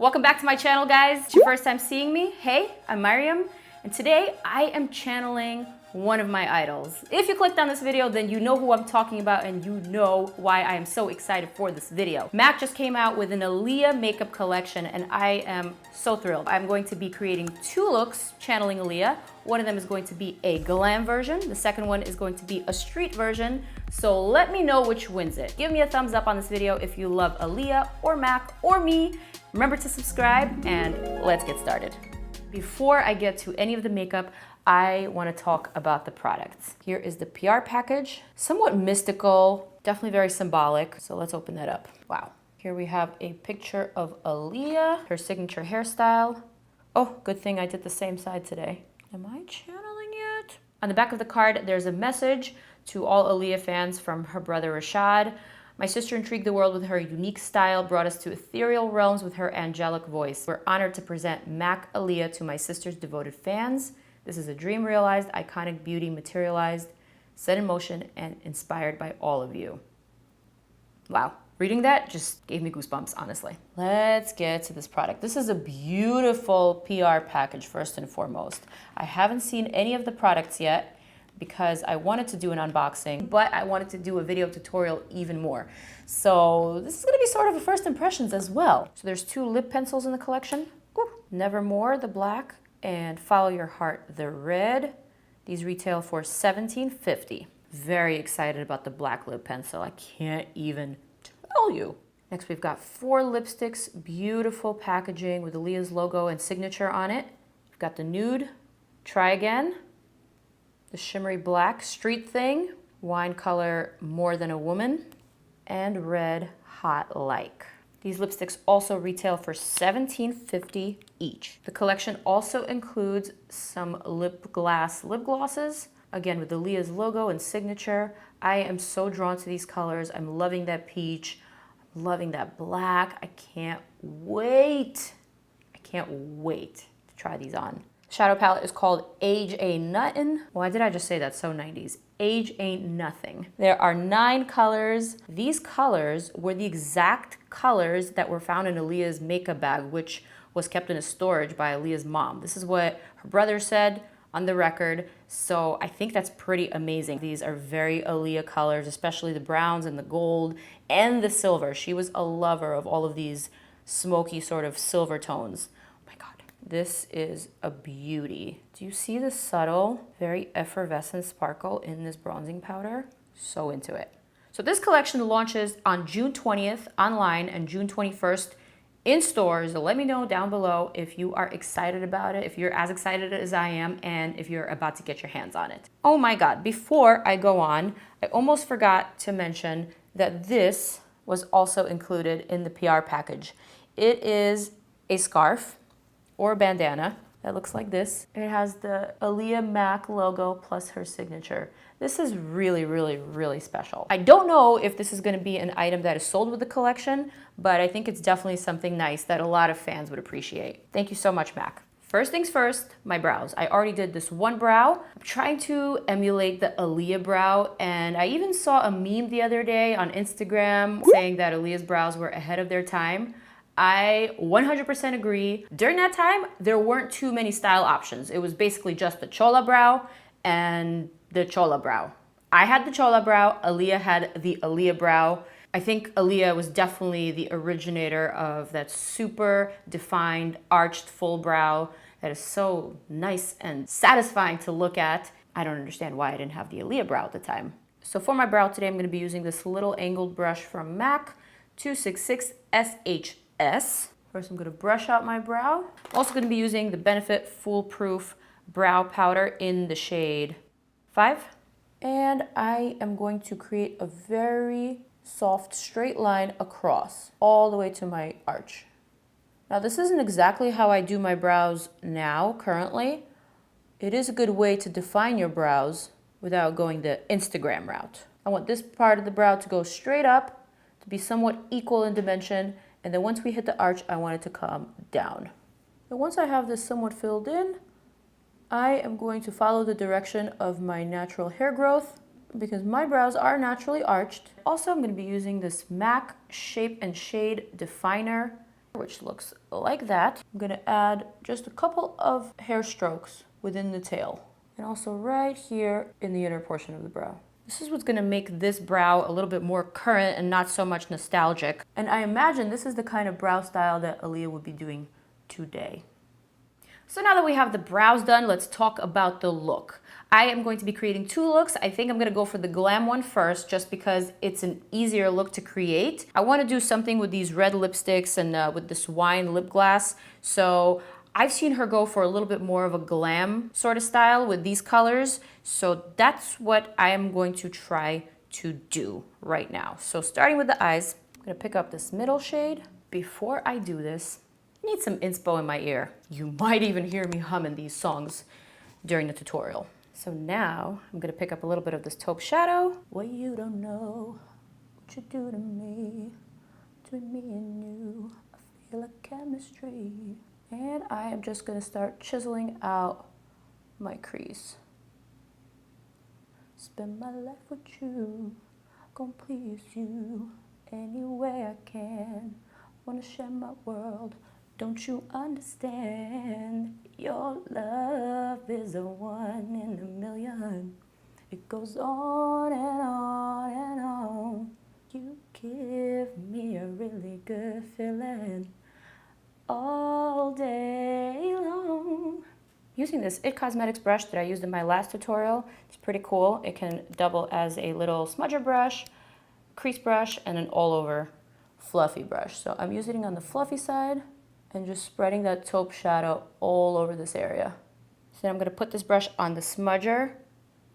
Welcome back to my channel, guys. It's your first time seeing me. Hey, I'm Maryam, and today I am channeling one of my idols. If you clicked on this video, then you know who I'm talking about and you know why I am so excited for this video. MAC just came out with an Aaliyah makeup collection and I am so thrilled. I'm going to be creating two looks channeling Aaliyah. One of them is going to be a glam version. The second one is going to be a street version. So let me know which wins it. Give me a thumbs up on this video if you love Aaliyah or MAC or me. Remember to subscribe and let's get started. Before I get to any of the makeup, I want to talk about the products. Here is the PR package. Somewhat mystical, definitely very symbolic. So let's open that up. Wow. Here we have a picture of Aaliyah, her signature hairstyle. Oh, good thing I did the same side today. Am I channeling yet? On the back of the card, there's a message to all Aaliyah fans from her brother Rashad. My sister intrigued the world with her unique style, brought us to ethereal realms with her angelic voice. We're honored to present MAC Aaliyah to my sister's devoted fans. This is a dream realized, iconic beauty materialized, set in motion, and inspired by all of you. Wow. Reading that just gave me goosebumps, honestly. Let's get to this product. This is a beautiful PR package, first and foremost. I haven't seen any of the products yet because I wanted to do an unboxing, but I wanted to do a video tutorial even more. So this is gonna be sort of a first impressions as well. So there's two lip pencils in the collection. Ooh, Nevermore, the black, and Follow Your Heart, the red. These retail for $17.50. Very excited about the black lip pencil. I can't even tell you. Next, we've got 4 lipsticks, beautiful packaging with Aaliyah's logo and signature on it. We've got the nude, Try Again, the shimmery black, Street Thing, wine color, More Than a Woman, and red, Hot Like. These lipsticks also retail for $17.50 each. The collection also includes some lip glosses, again with Aaliyah's logo and signature. I am so drawn to these colors. I'm loving that peach. I'm loving that black. I can't wait. I can't wait to try these on. Shadow palette is called Age Ain't Nuttin'. Why did I just say that so 90s? Age Ain't Nothing. There are 9 colors. These colors were the exact colors that were found in Aaliyah's makeup bag, which was kept in a storage by Aaliyah's mom. This is what her brother said on the record, so I think that's pretty amazing. These are very Aaliyah colors, especially the browns and the gold and the silver. She was a lover of all of these smoky sort of silver tones. This is a beauty. Do you see the subtle, very effervescent sparkle in this bronzing powder? So into it. So this collection launches on June 20th online and June 21st in stores. So let me know down below if you are excited about it, if you're as excited as I am, and if you're about to get your hands on it. Oh my God, before I go on, I almost forgot to mention that this was also included in the PR package. It is a scarf or a bandana that looks like this. It has the Aaliyah MAC logo plus her signature. This is really, really, really special. I don't know if this is gonna be an item that is sold with the collection, but I think it's definitely something nice that a lot of fans would appreciate. Thank you so much, MAC. First things first, my brows. I already did this one brow. I'm trying to emulate the Aaliyah brow, and I even saw a meme the other day on Instagram saying that Aaliyah's brows were ahead of their time. I 100% agree. During that time, there weren't too many style options. It was basically just the chola brow and the chola brow. I had the chola brow, Aaliyah had the Aaliyah brow. I think Aaliyah was definitely the originator of that super defined, arched full brow that is so nice and satisfying to look at. I don't understand why I didn't have the Aaliyah brow at the time. So for my brow today, I'm gonna be using this little angled brush from MAC 266 SH. First, I'm going to brush out my brow. I'm also going to be using the Benefit Foolproof Brow Powder in the shade 5. And I am going to create a very soft straight line across all the way to my arch. Now, this isn't exactly how I do my brows now, currently. It is a good way to define your brows without going the Instagram route. I want this part of the brow to go straight up, to be somewhat equal in dimension, and then once we hit the arch, I want it to come down. And once I have this somewhat filled in, I am going to follow the direction of my natural hair growth because my brows are naturally arched. Also, I'm going to be using this MAC Shape and Shade Definer which looks like that. I'm gonna add just a couple of hair strokes within the tail and also right here in the inner portion of the brow. This is what's gonna make this brow a little bit more current and not so much nostalgic. And I imagine this is the kind of brow style that Aaliyah would be doing today. So now that we have the brows done, let's talk about the look. I am going to be creating two looks. I think I'm gonna go for the Glam one first, just because it's an easier look to create. I wanna do something with these red lipsticks and with this wine lip gloss. So I've seen her go for a little bit more of a glam sort of style with these colors. So that's what I am going to try to do right now. So starting with the eyes, I'm gonna pick up this middle shade. Before I do this, I need some inspo in my ear. You might even hear me humming these songs during the tutorial. So now I'm gonna pick up a little bit of this taupe shadow. Well, you don't know what you do to me, between me and you, I feel like chemistry. And I am just gonna start chiseling out my crease. Spend my life with you, gonna please you any way I can. Wanna share my world, don't you understand? Your love is a one in a million. It goes on and on and on. You give me a really good feeling all day long. Using this IT Cosmetics brush that I used in my last tutorial, it's pretty cool. It can double as a little smudger brush, crease brush, and an all over fluffy brush. So I'm using it on the fluffy side and just spreading that taupe shadow all over this area. So then I'm gonna put this brush on the smudger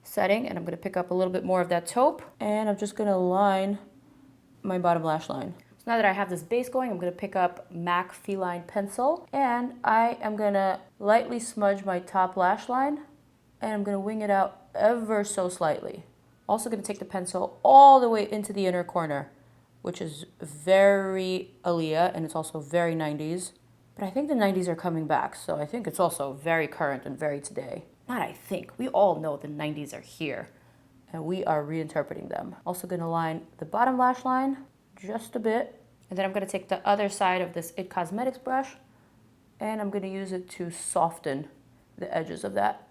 setting and I'm gonna pick up a little bit more of that taupe and I'm just gonna line my bottom lash line. So now that I have this base going, I'm gonna pick up MAC Feline pencil and I am gonna lightly smudge my top lash line and I'm gonna wing it out ever so slightly. Also gonna take the pencil all the way into the inner corner, which is very Aaliyah and it's also very 90s. But I think the 90s are coming back, so I think it's also very current and very today. Not I think, we all know the 90s are here and we are reinterpreting them. Also gonna line the bottom lash line just a bit. And then I'm gonna take the other side of this IT Cosmetics brush and I'm gonna use it to soften the edges of that.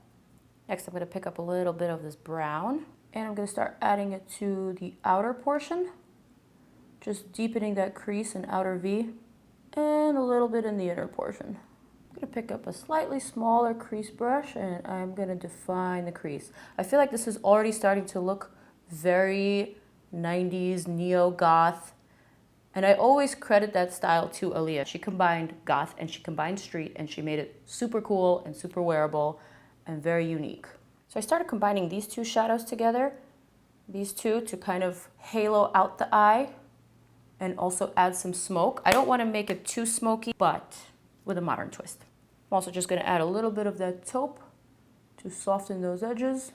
Next, I'm gonna pick up a little bit of this brown and I'm gonna start adding it to the outer portion, just deepening that crease and outer V and a little bit in the inner portion. I'm gonna pick up a slightly smaller crease brush and I'm gonna define the crease. I feel like this is already starting to look very 90s neo-goth. And I always credit that style to Aaliyah. She combined goth and she combined street and she made it super cool and super wearable and very unique. So I started combining these two shadows together, these two to kind of halo out the eye and also add some smoke. I don't want to make it too smoky, but with a modern twist. I'm also just going to add a little bit of that taupe to soften those edges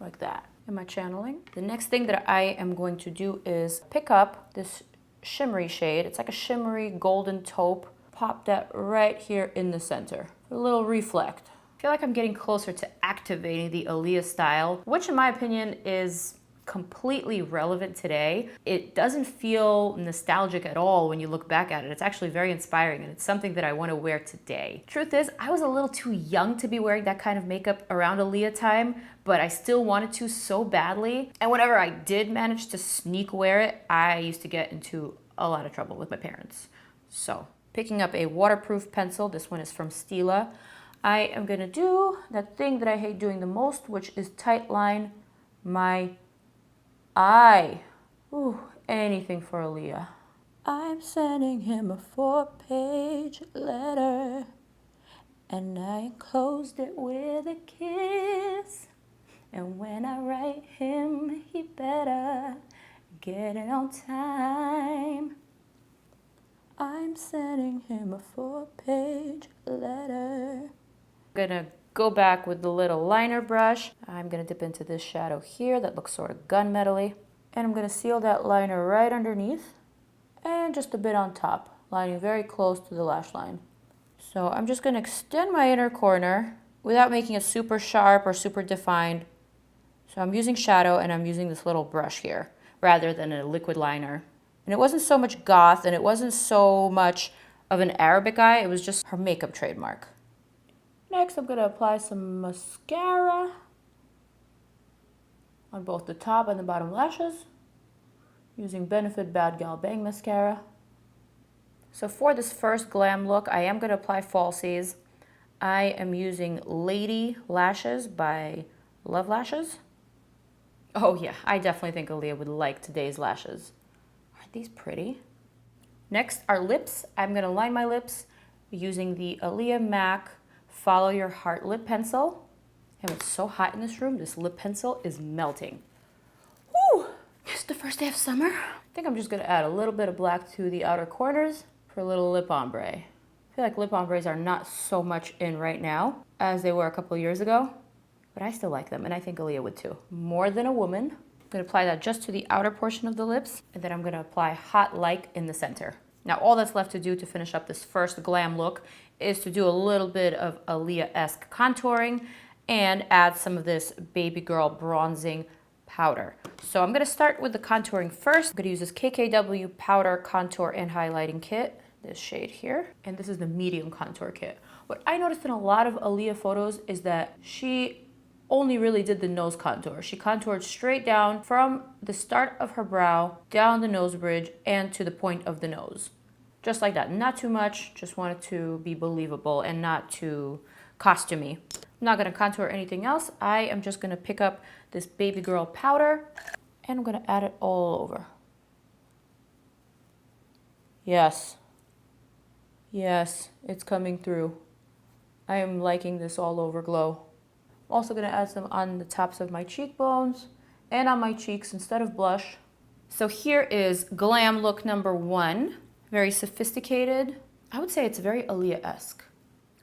like that. Am I channeling? The next thing that I am going to do is pick up this shimmery shade. It's like a shimmery golden taupe. Pop that right here in the center. A little reflect. I feel like I'm getting closer to activating the Aaliyah style, which in my opinion is completely relevant today. It doesn't feel nostalgic at all when you look back at it. It's actually very inspiring and it's something that I want to wear today. Truth is, I was a little too young to be wearing that kind of makeup around Aaliyah time, but I still wanted to so badly. And whenever I did manage to sneak wear it, I used to get into a lot of trouble with my parents. So picking up a waterproof pencil, this one is from STILA. I am gonna do that thing that I hate doing the most, which is tight line my eye. Ooh, anything for Aaliyah. I'm sending him a 4-page letter and I enclosed it with a kiss. And when I write him, he better get it on time. I'm sending him a 4-page letter. I'm gonna go back with the little liner brush. I'm gonna dip into this shadow here that looks sort of gunmetal-y. And I'm gonna seal that liner right underneath and just a bit on top, lining very close to the lash line. So I'm just gonna extend my inner corner without making it super sharp or super defined. So I'm using shadow and I'm using this little brush here rather than a liquid liner. And it wasn't so much goth and it wasn't so much of an Arabic eye. It was just her makeup trademark. Next, I'm gonna apply some mascara on both the top and the bottom lashes using Benefit Bad Gal Bang mascara. So for this first glam look, I am gonna apply falsies. I am using Lady Lashes by Love Lashes. Oh yeah, I definitely think Aaliyah would like today's lashes. Aren't these pretty? Next, our lips. I'm gonna line my lips using the Aaliyah MAC Follow Your Heart lip pencil. And it's so hot in this room, this lip pencil is melting. Woo! It's the first day of summer. I think I'm just gonna add a little bit of black to the outer corners for a little lip ombre. I feel like lip ombres are not so much in right now as they were a couple of years ago, but I still like them, and I think Aaliyah would too. More Than a Woman. I'm gonna apply that just to the outer portion of the lips, and then I'm gonna apply Hot Like in the center. Now all that's left to do to finish up this first glam look is to do a little bit of Aaliyah-esque contouring and add some of this baby girl bronzing powder. So I'm gonna start with the contouring first. I'm gonna use this KKW powder contour and highlighting kit, this shade here, and this is the medium contour kit. What I noticed in a lot of Aaliyah photos is that she only really did the nose contour. She contoured straight down from the start of her brow, down the nose bridge, and to the point of the nose. Just like that, not too much, just wanted to be believable and not too costumey. I'm not gonna contour anything else. I am just gonna pick up this baby girl powder and I'm gonna add it all over. Yes. Yes, it's coming through. I am liking this all over glow. I'm also gonna add some on the tops of my cheekbones and on my cheeks instead of blush. So here is glam look number 1. Very sophisticated. I would say it's very Aaliyah-esque.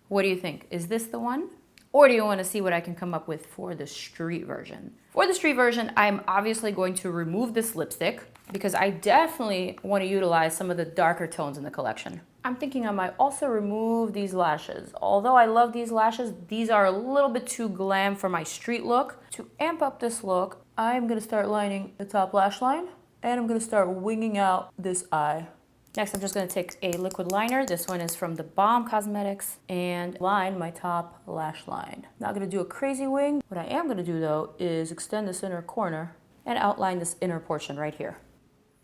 What do you think? Is this the one? Or do you want to see what I can come up with for the street version? For the street version, I'm obviously going to remove this lipstick because I definitely want to utilize some of the darker tones in the collection. I'm thinking I might also remove these lashes. Although I love these lashes, these are a little bit too glam for my street look. To amp up this look, I'm going to start lining the top lash line and I'm going to start winging out this eye. Next, I'm just going to take a liquid liner. This one is from the Balm Cosmetics and line my top lash line. Not going to do a crazy wing. What I am going to do though is extend this inner corner and outline this inner portion right here.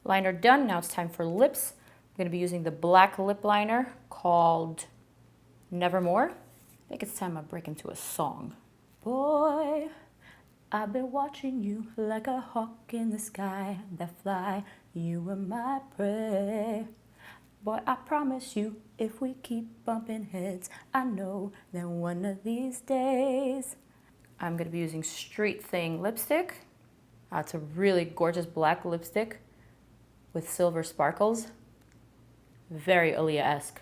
Liner done. Now it's time for lips. I'm going to be using the black lip liner called Nevermore. I think it's time I break into a song. Boy, I've been watching you like a hawk in the sky that fly. You were my prey. Boy, I promise you, if we keep bumping heads, I know that one of these days. I'm gonna be using Street Thing lipstick. It's a really gorgeous black lipstick with silver sparkles. Very Aaliyah-esque.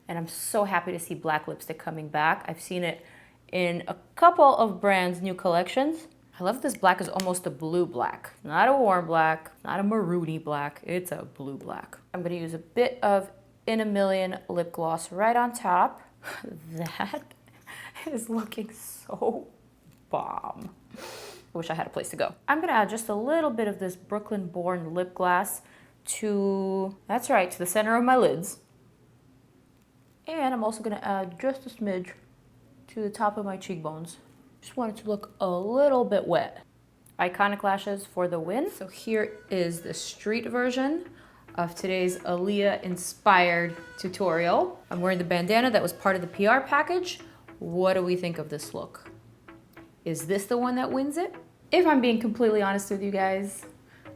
And I'm so happy to see black lipstick coming back. I've seen it in a couple of brands' new collections. I love this black is almost a blue black. Not a warm black, not a maroony black, it's a blue black. I'm gonna use a bit of In a Million lip gloss right on top. That is looking so bomb. I wish I had a place to go. I'm gonna add just a little bit of this Brooklyn Born lip gloss to, that's right, to the center of my lids. And I'm also gonna add just a smidge to the top of my cheekbones. Just want it to look a little bit wet. Iconic lashes for the win. So here is the street version of today's Aaliyah inspired tutorial. I'm wearing the bandana that was part of the PR package. What do we think of this look? Is this the one that wins it? If I'm being completely honest with you guys,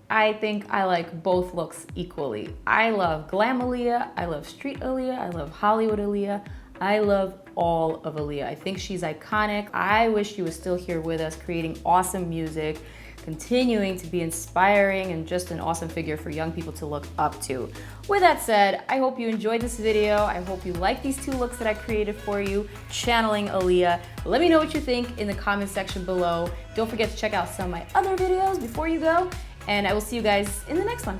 I think I like both looks equally. I love glam Aaliyah, I love street Aaliyah, I love Hollywood Aaliyah. I love all of Aaliyah. I think she's iconic. I wish she was still here with us, creating awesome music, continuing to be inspiring, and just an awesome figure for young people to look up to. With that said, I hope you enjoyed this video. I hope you like these 2 looks that I created for you, channeling Aaliyah. Let me know what you think in the comment section below. Don't forget to check out some of my other videos before you go, and I will see you guys in the next one.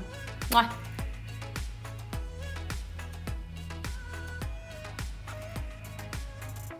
Mwah.